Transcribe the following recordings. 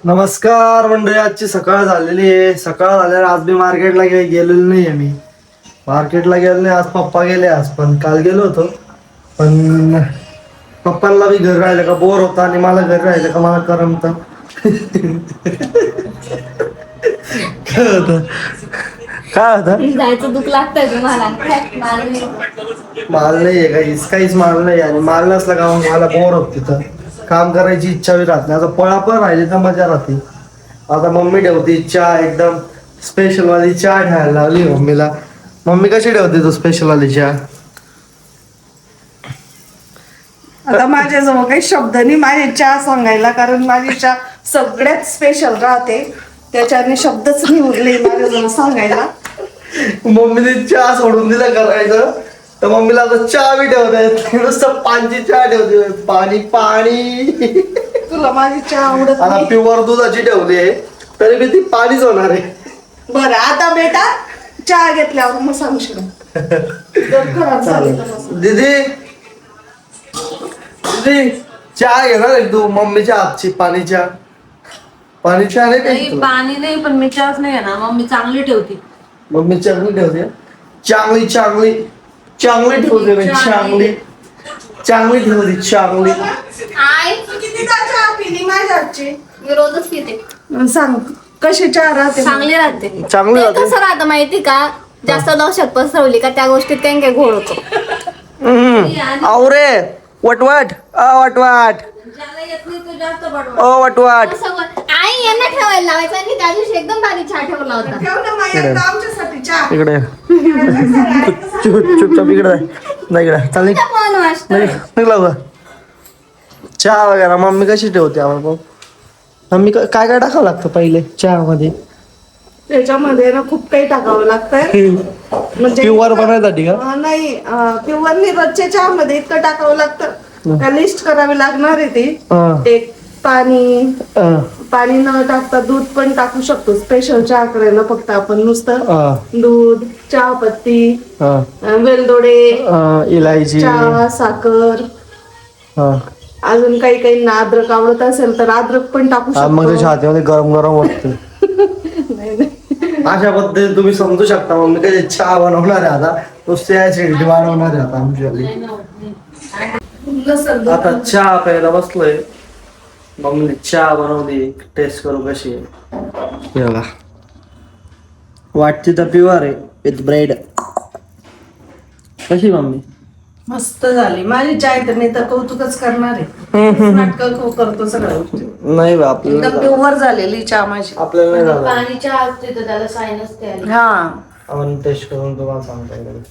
नमस्कार मंडळी, आजची सकाळ झालेली आहे. सकाळ झाल्यावर आज मी मार्केटला गेलेलो नाही आहे. मी मार्केटला गेलो नाही आज. पप्पा गेले आज, पण काल गेलो होतो. पण पप्पांना बी घर राहिलं का बोर होता आणि मला घर राहिलं का मला करमत. काय होतं जायचं दुःख लागतंय तुम्हाला. माल नाही आहे काहीच माल नाही, आणि माल नसला का मग मला बोर होत. तिथं काम करायची इच्छा बी राहत नाही. आता पळा पण राहिली तर मजा राहते. आता मम्मी ठेवते चहा, एकदम स्पेशल वाली चहा ठेवायला लावली मम्मीला. मम्मी कशी ठेवते तू स्पेशल वाली चहा? आता माझ्याजवळ काही शब्द नाही माझी चहा सांगायला, कारण माझी चहा सगळ्यात स्पेशल राहते. त्याच्याने शब्दच नाही उरले माझ्याजवळ सांगायला. मम्मीने चहा सोडून दिला करायचं, तर मम्मीला आता चहा बी ठेवता येत नाही. नुसतं पाणी चहा ठेवते, पाणी पाणी. तुला माझी चहा आवडत आता नाही. प्युअर दुधाची ठेवली आहे तरी बी ती पाणीच होणार आहे. बरं आता बेटा चहा घेतल्यावर मग सांगशील. जर खराब झाली तर मग. दीदी दीदी चहा घेणार आहे तू? मम्मीच्या हातची पाणी चहा. पाणी चहा नाही नाही प्यायची तुला? पाणी नाही, पण मी चहाच नाही ना. मम्मी चांगली ठेवते. मम्मी चांगली ठेवते. चांगली चांगली चांगली ठेवते मी. चांगली चांगली ठेवते चांगली. आय तू कितीदा चहा पिली माझ्या हातची? मी रोजच पिते. सांग कशी चहा राहते? चांगली राहते. चांगली ते राहते. कसं राहतं माहिती का, जास्त दहशत पसरवली का त्या गोष्टीत काही काही घोळ होतो. आवरे वटवट वटवाट ज्याला येत नाही तो जास्त बडबड. वटवाट. आई यांना ठेवायला लावायचं, आणि त्या दिवशी एकदम भारी चहा ठेवला होता. ठेव ना माझ्या एकदा आमच्यासाठी चहा. इकडे चुपचाप इकडे नाही. इकडे चाल तुझा फोन वाजतोय. निघला का चहा वगैरे? मम्मी कशी ठेवते आम्हाला? मम्मी काय काय टाकावं लागतं पहिले चहा मध्ये? त्याच्यामध्ये ना खूप काही टाकावं लागतंय. म्हणजे प्युअर बनवायसाठी का? नाही प्युअर नाही, रोजच्या चहामध्ये इतकं टाकावं लागतं. त्या लिस्ट करावी लागणार आहे ती. हा. एक पाणी हा. पाणी न टाकता दूध पण टाकू शकतो. स्पेशल चहा करायला फक्त आपण नुसतं हा. दूध, चहापत्ती, हा. वेलदोडे, इलायची. चहा, साखर, हा. अजून काही काही ना अद्रक आवडत असेल तर अद्रक पण टाकू हा, मग ते शकतो. छातीमध्ये गरम गरम होते. नाही नाही. अशा पद्धतीने तुम्ही समजू शकता मम्मी कधी चहा बनवणार आहे. आता नुसते ऍसिडिटी वाढवणार आहे आता आमची वाली. नसेल आता चहा प्यायला बसलोय. मम्मीने चहा बनवली, टेस्ट करू कशी आहे. हे बघा, वाटते तर प्युअर आहे विथ ब्रेड. कशी मम्मी? मस्त झाली माझी चाय. तर नाही तर कौतुकच करणार आहे. नाटक करतो सगळ्या गोष्टी. नाही बा, आपल्याला एकदम प्युअर झालेली चहा माझी. आपल्याला नाही झालं. पाणी चहा असते तर त्याला साय नसते आली. हा आपण टेस्ट करून तुम्हाला सांगता येईल.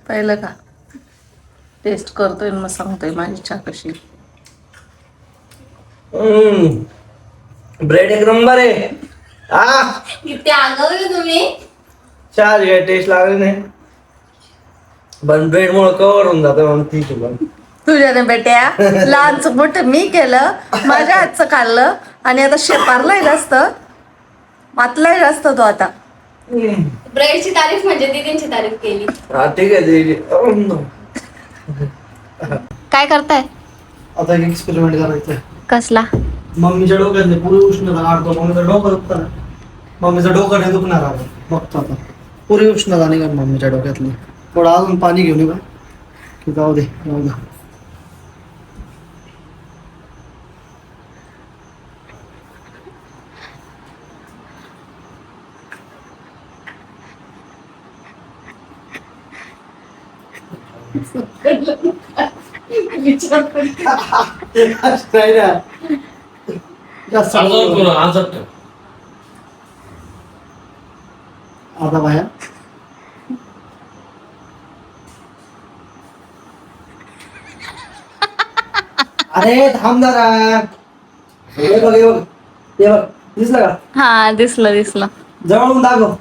पाहिलं का? टेस्ट करतोय मग सांगतोय माझी चहा कशी. ब्रेड एक नंबर आहे. किती आगाऊ तुम्ही. चहा घ्या, टेस्ट लागली नाही पण ब्रेड मुळे कव्हर होऊन जातं म्हणून ठीक आहे. पण तुझ्या बेट्या लहानचं मोठं मी केलं, माझ्या हातचं खाल्लं, आणि आता शेपारलाय जास्त, मातलाय जास्त तो आता. ब्रेडची तारीफ म्हणजे दीदींची तारीफ केली. हा ठीक आहे दीदी. काय करताय? आता एक एक्सपेरिमेंट करायचं. कसला? मम्मीच्या डोक्यातले पुरी उष्णता काढतो. मम्मीचं डोकं दुखतं ना, मम्मीचं डोकं नाही दुखणार आहे. बघतो आता पुरी उष्णता नाही का मम्मीच्या डोक्यातली. थोडं अजून पाणी घेऊन येऊ का? की जाऊ दे जाऊ दे. नाही ना, जास्त आता बाहेर. अरे थांब जरा. हे बघ हे बघ हे बघ, दिसलं का? हा दिसलं. जवळून दाखव.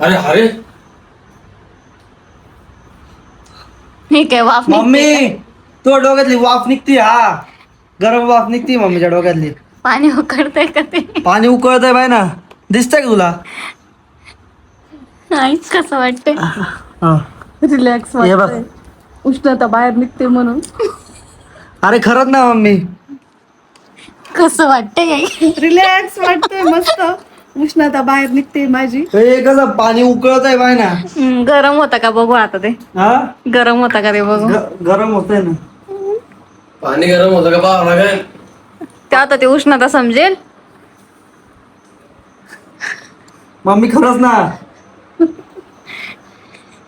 अरे अरे ठीक आहे. वाफ मम्मी तो डोक्यातली वाफ निघती. हा, गरम वाफ निघती मम्मीच्या डोक्यातली. पाणी उकडतंय का ते? पाणी उकळतंय बाय ना, दिसतंय का तुला? नाही कसं वाटतंय? रिलॅक्स हे बघ उष्णता बाहेर निघते म्हणून. अरे खरंच ना मम्मी. कसं वाटतंय रिलॅक्स वाटतंय मस्त. उष्णता बाहेर निघते माझी. हे कसं पाणी उकळत आहे बाय ना. गरम होता का बघू आता ते. हा गरम होता का ते बघू. गरम होतंय ना. पाणी गरम होतं का बाबा काय? ते आता ते उष्णता समजेल. मम्मी खरंच ना.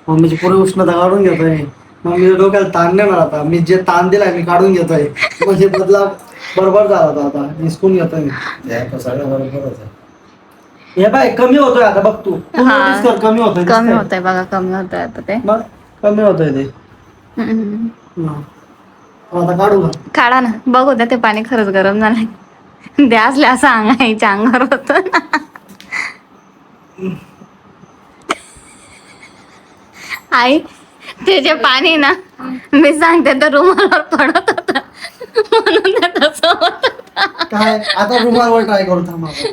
मम्मीची पुरी उष्णता काढून घेतोय. मम्मी डोक्याला ताण नाही मला आता. मी जे ताण दिलाय मी काढून घेतोय. म्हणजे बदला बरोबर झाला होता आता. निसकून घेतोय मी. सगळं बरोबरच आहे. हे बाय कमी होतोय आता बघ तू. तू हा. notice कर, कमी होतोय. कमी दिसतंय? होतंय बघा, कमी होतंय आता ते. मग कमी होतोय ते. हा. आता काढू का? काढा ना, बघू द्या ते पाणी खरंच गरम झालंय. द्या असल्या असं आईच्या अंगावर होत. आई ते जे पाणी ना मी सांगते तर रुमालावर पडत होत म्हणून ते तसं होत. काय आता रुमालवर ट्राय करू. थांब आता.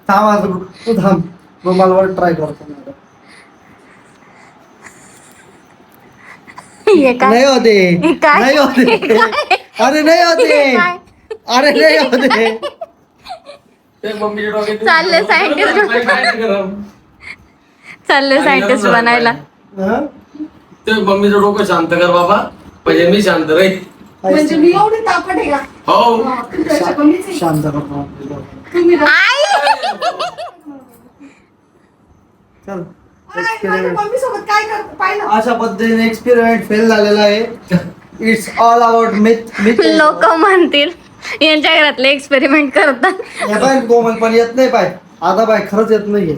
थांब आता. तू थांब. रुमालवर ट्राय करतो. हे काय नाही होते. हे काय? नाही होते. अरे नाही होते. काय? अरे नाही होते. ते मम्मीच्या डोक्यात चालले scientist. काय नाही गरम. चालले सायंटिस्ट बनायला. हा? ते मम्मीचं डोकं शांत कर बाबा, म्हणजे मी शांत रे. म्हणजे मी एवढी तापट आहे का? हो. तुमच्यापेक्षा कमीच आहे. शांत करतो. तुम्ही ना- चल माझ्या मम्मी सोबत काय करतो पाहिलं. अशा पद्धतीने एक्सपेरिमेंट फेल झालेला आहे. It's all about myth. लोक म्हणतील यांच्या घरातले एक्सपेरिमेंट करतात. हे पाय कोमल पण येत नाही पाय. आता पाय खरंच येत नाहीये.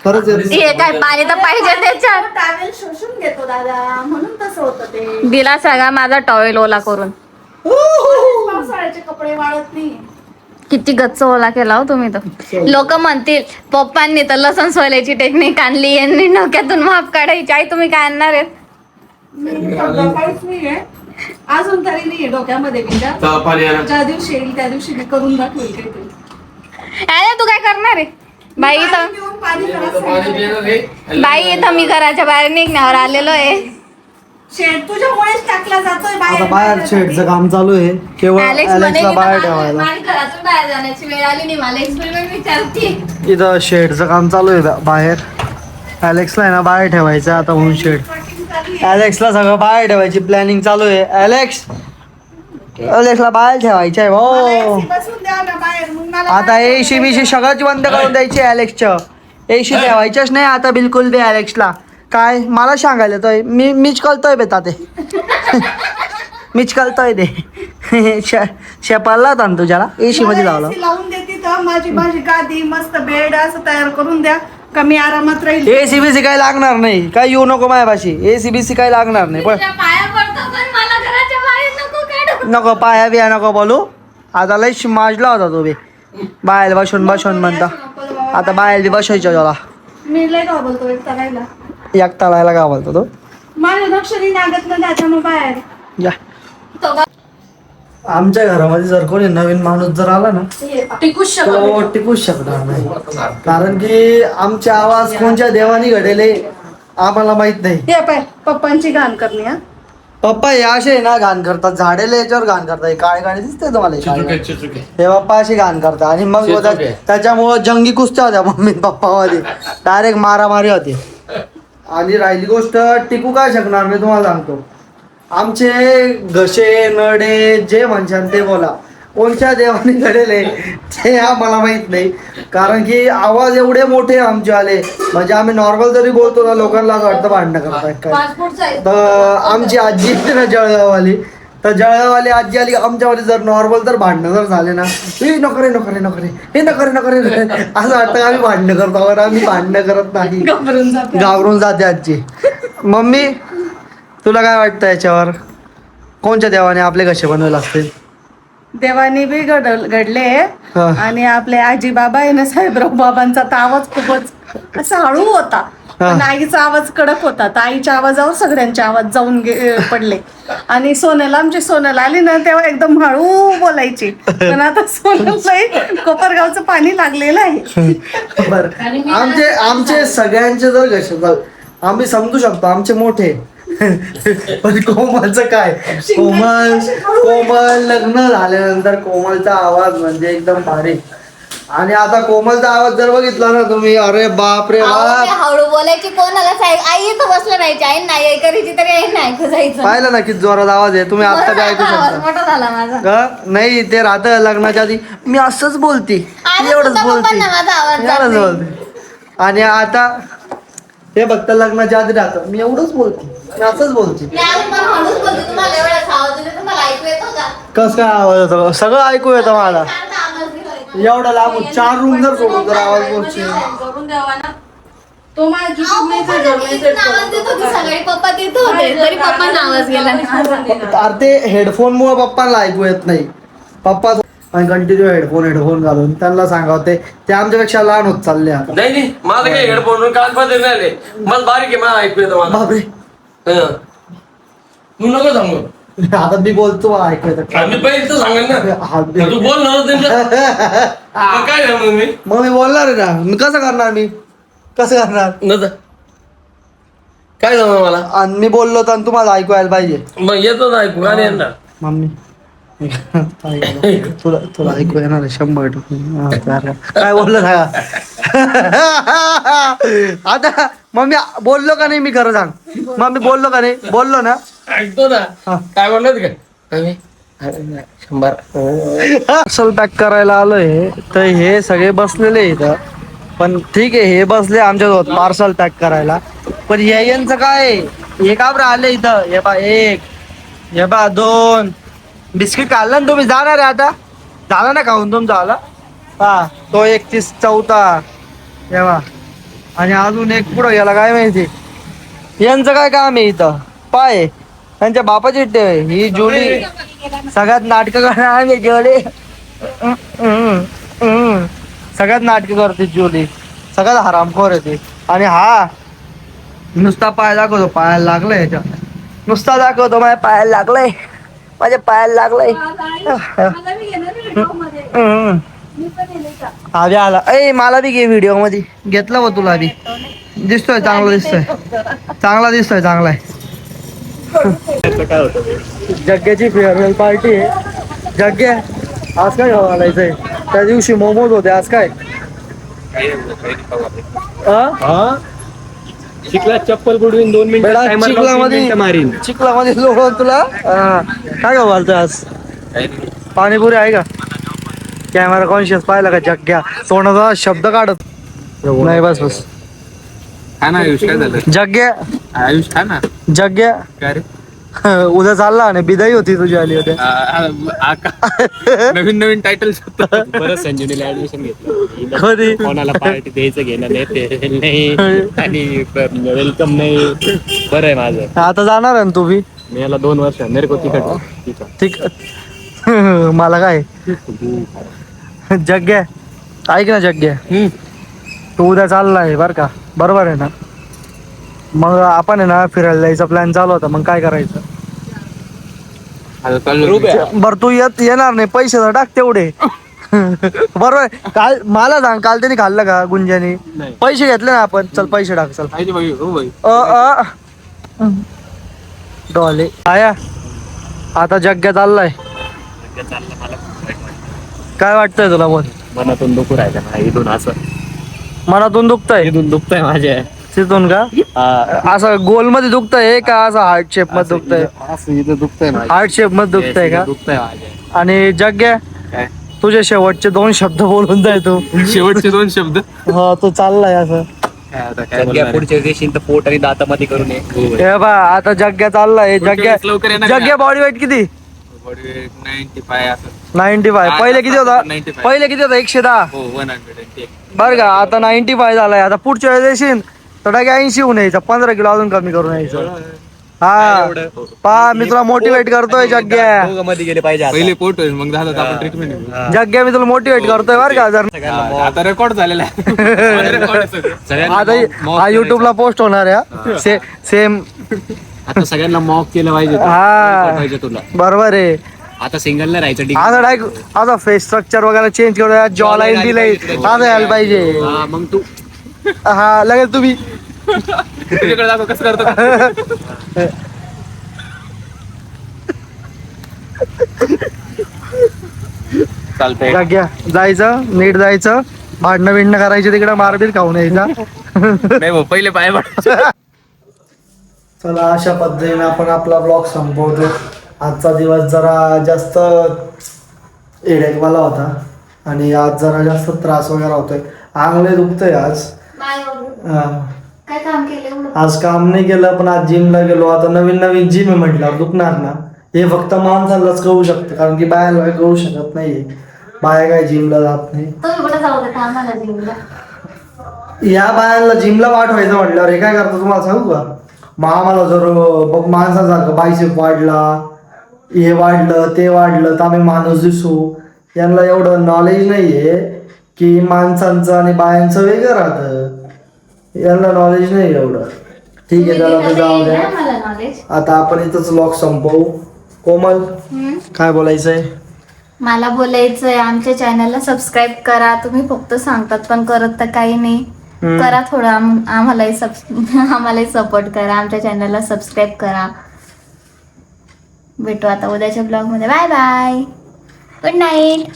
खरंच येत नाही. हे काय पाणी तर पाहिजे त्याच्यात. टॅवेल शोषून घेतो दादा म्हणून तसं होतं ते. दिला सगळा माझा टॉवेल ओला करून. पावसाळ्याचे कपडे वाळत नाही. किती गच्च ओला केला हो तुम्ही तर. लोक म्हणतील पप्पांनी तर लसण सोलायची टेक्निक आणली, यांनी डोक्यातून माप काढायची. आई तुम्ही काय आणणार आहेत. मी सध्या काहीच नाहीये अजून तरी नाहीये डोक्यामध्ये विचार. चला पाणी आणा. ज्या दिवशी येईल त्या दिवशी मी करून दाखवेल काहीतरी. अरे तू काय करणार आहे बाई. इथं पाणी पिऊन पाणी मी करा तर पाणी सांगितलं. पिणार रे. बाई इथं मी घराच्या बाहेर निघण्यावर आलेलो आहे. शेड तुझ्यामुळेच टाकला जातोय आता बाहेर शेडचं काम चालू आहे. केवळ Alex म्हणे अलेक्सला की बाहेर मला- ठेवायला. मला घरातून बाहेर जाण्याची वेळ आली नाही. मला एक्सपेरिमेंट विचारते. इथं शेडचं काम चालू आहे बाहेर. अलेक्सला आहे ना बाहेर ठेवायचं आता म्हणून शेड. अलेक्सला सगळं बाहेर ठेवायची प्लॅनिंग चालू आहे. अलेक्सला बाहेर ठेवायचं आहे भाऊ. बसून द्या ना बाहेर मग मला आता एसी बीसी सगळंच बंद करून द्यायची अलेक्सचं. एसी ठेवायचंच नाही आता बिलकुल बी अलेक्सला. काय मला सांगायला येतोय. मीच कळतोय बेता ते. मीच कळतोय ते. शेपारला होता ना तुझ्याला एसी मध्ये मला लावलं. AC लावून देते तर माझी गादी मस्त बेड असं तयार करून द्या. कमी आरामात राहील. एसी बीसी काही लागणार नाही. काय येऊ नको माझ्यापाशी. एसी बीसी काही लागणार नाही. पण तुझ्या पाया पडतो पण मला घराच्या बाहेर नको काढू. नको पाया बिया नको बोलू. आता लय माजला होता तो बी. बाहेर बसून म्हणता. आता बाहेर बी बसायचं त्याला. मी लय घाबरतो एक करायला. एकटा राहायला का बोलतो तो. माझ्या लक्षणी लागत नाही त्याच्यामुळे बाहेर. या तो बघ. आमच्या घरामध्ये जर कोणी नवीन माणूस जर आला ना टिकूच तो टिकूच शकणार नाही. कारण की आमचे आवाज कोणत्या देवानी घडेले आम्हाला माहित नाही. हे पाय पप्पांची घाण करणे हा. पप्पा हे असे ना घाण करतात. झाडेले याच्यावर घाण करतात. काळे काळे दिसते तुम्हाला हे काळे काळे? चिचुके. हे पप्पा अशी घाण करतात. आणि मग चिचुके. त्याच्यामुळं जंगी कुस्त्या होत्या मम्मी पप्पा मध्ये. डायरेक्ट मारामारी होती. आणि राहिली गोष्ट टिकू काय शकणार नाही तुम्हाला सांगतो. आमचे घसे नडे जे म्हणशान ते बोला. कोणत्या देवाने घडेले ते आम्हाला माहित नाही. कारण की आवाज एवढे मोठे आमचे आले म्हणजे आम्ही नॉर्मल जरी बोलतो ना लोकांना असं वाटतं भांडणं करताय काय. तर आमची आजी होती ना जळगाववाली. तर जळगाववाली आजी आली आमच्यामध्ये जर नॉर्मल जर भांडणं जर झाले ना हे नकरे नकरे नकरे हे नकरे नकरे असं वाटतं आम्ही भांडणं करतो. अगर आम्ही भांडणं करत नाही. घाबरून जाते आजी. मम्मी तुला काय वाटतं याच्यावर. कोणत्या देवाने आपले घसे बनवायला असतील. देवानी बी घडले. हा. आणि आपले आजी बाबा आहे ना साहेबराव बाबांचा तर आवाज खूपच असा हळू होता. पण आईचा आवाज कडक होता. तर आईच्या आवाजावर सगळ्यांचे आवाज जाऊन पडले. आणि सोनल आमची सोनल आली ना तेव्हा एकदम हळू बोलायची. पण आता सोनलला कोपरगावचं पाणी लागलेलं आहे. बरं आमचे सगळ्यांचे जर घसे आम्ही समजू शकतो आमचे मोठे. पण कोमलचं काय, कोमल लग्न झाल्यानंतर कोमलचा आवाज म्हणजे एकदम भारी. आणि आता कोमलचा आवाज जर बघितला ना तुम्ही, अरे बाप रे बाप. हळू बोलायची कोणालाच आई इथं बसलं राहायची, आई नाही करायची तरी आई नाही ऐकू जायचं. पाहिलं ना किती जोरात आवाज आहे, तुम्ही आता बी ऐकू आवाज शकता मोठा झाला माझा. का नाही. ते राहतं लग्नाच्या आधी मी असंच बोलते, आणि एवढंच सुद्धा बोलते, पप्पांना माझा आवाज जात एवढंच नाही. बोलते. आणि आता ते फक्त लग्नाच्या आधी राहतं, मी एवढंच बोलते, मी असंच बोलते. मी आधी पण हळूच बोलते, तुम्हाला एवढाच आवाज येतो, तुम्हाला ऐकू येतो का? कस काय आवाज येतो, सगळं ऐकू येतं मला. शांत आवाज दिलाय. एवढा लांब 4 रूम जर सोडून जर आवाज बोलते. करून द्यावा ना. तो माझ्या खिशात अहो, नाही पप्पांना मी इथून आवाज देत होती सकाळी, पप्पा तिथं होते तरी पप्पांना आवाज गेला नाही माझा. अरे ते हेडफोन मुळे पप्पांना ऐकू येत नाही. पप्पा कंटिन्यू हेडफोन घालून त्यांना सांगावं, ते आमच्यापेक्षा लहान होत चालले आता. नाही माझं काही हेडफोन कान पडले नाही आले. मला बारीक आहे, मला ऐकू येतं मला. बापरे, हं. तू नको सांगू. आता मी बोलतो मला ऐकू येतं. आम्ही पहिले तर सांगेल ना, तू बोल ना त्यांचं. मग काय सांगू मी मग मी बोलणार आहे ना, मी कसं करणार, मी कसं करणार. नव्हतं काय सांगू मला. आणि मी बोललो तर तुम्हाला ऐकू यायला पाहिजे. मग येतो ना ऐकू गाणे येणार. मम्मी तुला तुला ऐकू येणार आहे 100%. हा, चालेल. काय बोललो सांगा. आता मम्मी बोललो का नाही, मी खरं सांग. मम्मी बोललो का नाही, बोललो ना. ऐकतो ना. हा. काय बोलत का 100. पार्सल पॅक करायला आलोय, तर हे सगळे बसलेले इथं. पण ठीक आहे, हे बसले आमच्यासोबत पार्सल पॅक करायला. पण यांचं काय, हे का बरं आले इथं. हे बा 1, हे बा 2 बिस्किट खाल्लं ना तुम्ही, जाणार आहे आता. झाला ना खाऊन तुमचा आला. हा, तो 31 चौथा हे बा. आणि अजून एक पुढं गेला काय माहिती. यांचं काय काम आहे इथं, पाय त्यांच्या बापाची टेव. ही जुली सगळ्यात नाटकं करणार आम्ही जेवढे, सगळ्यात नाटकं करते जुली, सगळ्यात हरामखोर येते. आणि हा नुसता पाय दाखवतो, पायाला लागलंय ह्याच्या, नुसता दाखवतो माझ्या पायाला लागलंय, माझ्या पायाला लागलंय. हा बी आला. ए मला बी घे व्हिडिओ मध्ये. घेतलं व तुला बी, दिसतोय चांगला दिसतोय, चांगला दिसतोय, चांगला आहे. जग्ग्याची फेअरवेल पार्टी आहे. जग्ग्या आज काय घालायचंय, त्या दिवशी मोमोज होते, आज काय. चिखलात चप्पल बुडवून 2 मिनिटं चिखलामध्ये लोक तुला काय घालतोय आज. पाणीपुरी आहे का. कॅमेरा कॉन्शियस पाहिला का जग्ग्या, तोंडाचा शब्द काढत नाही. बस बस खा ना आयुष, काय झालं जग्ग्या, आयुष खा ना. जग्ग्या काय रे उद्या चालला आणि बिदाई होती तुझी आली होत्या. नवीन नवीन टायटल बरं. संजीवनीला ऍडमिशन घेतलं, कधी कोणाला पार्टी द्यायचं घेणं नाही आणि वेलकम नाही. बरं आहे माझं. आता जाणार आहे ना तू बी. मी याला 2 वर्ष मेरे को तिकट ठीक. मला काय जग्ग्या, ऐक ना जग्ग्या, तू उद्या चाललाय बर का, बरोबर आहे ना. मग आपण आहे ना फिरायला जायचा प्लॅन चालू होता, मग काय करायचं. बर तू येणार नाही, पैसे तर टाक तेवढे. बरोबर आहे. काल मला सांग, काल त्यांनी खाल्लं का गुंजाने, पैसे घेतले ना आपण. चल पैसे टाक, चल. डॉले आया आता जग्ग्या चाललाय. काय वाटतंय तुला. मनातून दुखू राहिलं ना इथून, असं मनातून दुखतंय. इथून दुखतंय माझ्या. तिथून का असं गोल मध्ये दुखतंय का, असं हार्ट शेप मध्ये दुखतंय. असं इथं दुखतंय माझ्या. हार्ट शेप मध्ये दुखतंय का. दुखतंय माझ्या. आणि जग्ग्या काय तुझे शेवटचे 2 शब्द बोलून जाय तू. शेवटचे 2 शब्द. हा तू चाललाय असं. पुढच्या दिवशी तर पोट आणि दातामध्ये करून ये. हे बा आता जग्ग्या चाललाय. जग्ग्या लवकर येणार. जग्ग्या बॉडी वेट किती. 95 असं. 95. पहिले किती होता. 95. पहिले किती होता 110. हो 110. बर का आता 95 झालाय. आता पुढच्या वेळेस येशील तर 80 होऊन यायचं. 15 किलो अजून कमी करून यायचं. हा पा मी तुला मोटिवेट करतोय जग्ग्या. मध्ये गेले पाहिजे. पहिले पोट होईल, मग झालं तर आपण ट्रीटमेंट घेऊ. जग्ग्या मी तुला मोटिवेट करतोय बर का. जर आता रेकॉर्ड झालेला आहे. आता हा युट्यूबला पोस्ट होणार आहे. सेम आता सगळ्यांना मॉक केलं पाहिजे. हा पाहिजे तुला. बरोबर आहे. आता सिंगल नाही राहायचं. आता डायरेक्ट आता फेस स्ट्रक्चर वगैरे चेंज करूया. जॉ लाईन दिलंय आता यायला पाहिजे. मग तू हा लगेच तुम्ही तुझ्याकडे दाखव कसं करतो. चालतंय. जाग्या जायचं नीट जायचं, भांडणं बिंडणं करायची तिकडे, मारबीर खाऊन यायचा. नाही भाऊ, पहिले पाय पड. चला अशा पद्धतीने आपण आपला ब्लॉग संपवतो. आजचा दिवस जरा जास्त एडेकवाला होता आणि आज जरा जास्त त्रास वगैरे होतोय. अंगले दुखतंय आज. हा. काय काम केलं? आज काम नाही केलं, पण आज जिमला गेलो. आता नवीन नवीन जिम आहे म्हटल्यावर दुखणार ना. हे फक्त माणसालाच कळू शकतं, कारण की बायाला काही कळू शकत नाहीये. बाया काय जिमला जात नाही. तुम्ही कुठे जाऊ देता आम्हाला जिमला? या बायांना जिमला पाठवायचं म्हटल्यावर हे काय करतं तुम्हाला सांगू का? मग आम्हाला जर बघ माणसासारखं बायसेप वाढला, हे वाढलं ते वाढलं तर आम्ही माणूस दिसू. यांना एवढं नॉलेज नाहीये की माणसांचं आणि बायांचं वेगळं राहतं. यांना नॉलेज नाही एवढं. ठीक आहे, त्याला ते जाऊ द्या. मला नॉलेज. आता आपण इथंच ब्लॉग संपवू. कोमल काय बोलायचंय? मला बोलायचंय, आमच्या चॅनलला सबस्क्राईब करा. तुम्ही फक्त सांगतात पण करत तर काही नाही. करा थोडं आम्हालाही सपोर्ट करा. आमच्या चॅनलला सबस्क्राईब करा. भेटू आता उद्याच्या ब्लॉग मध्ये. Bye bye, good night.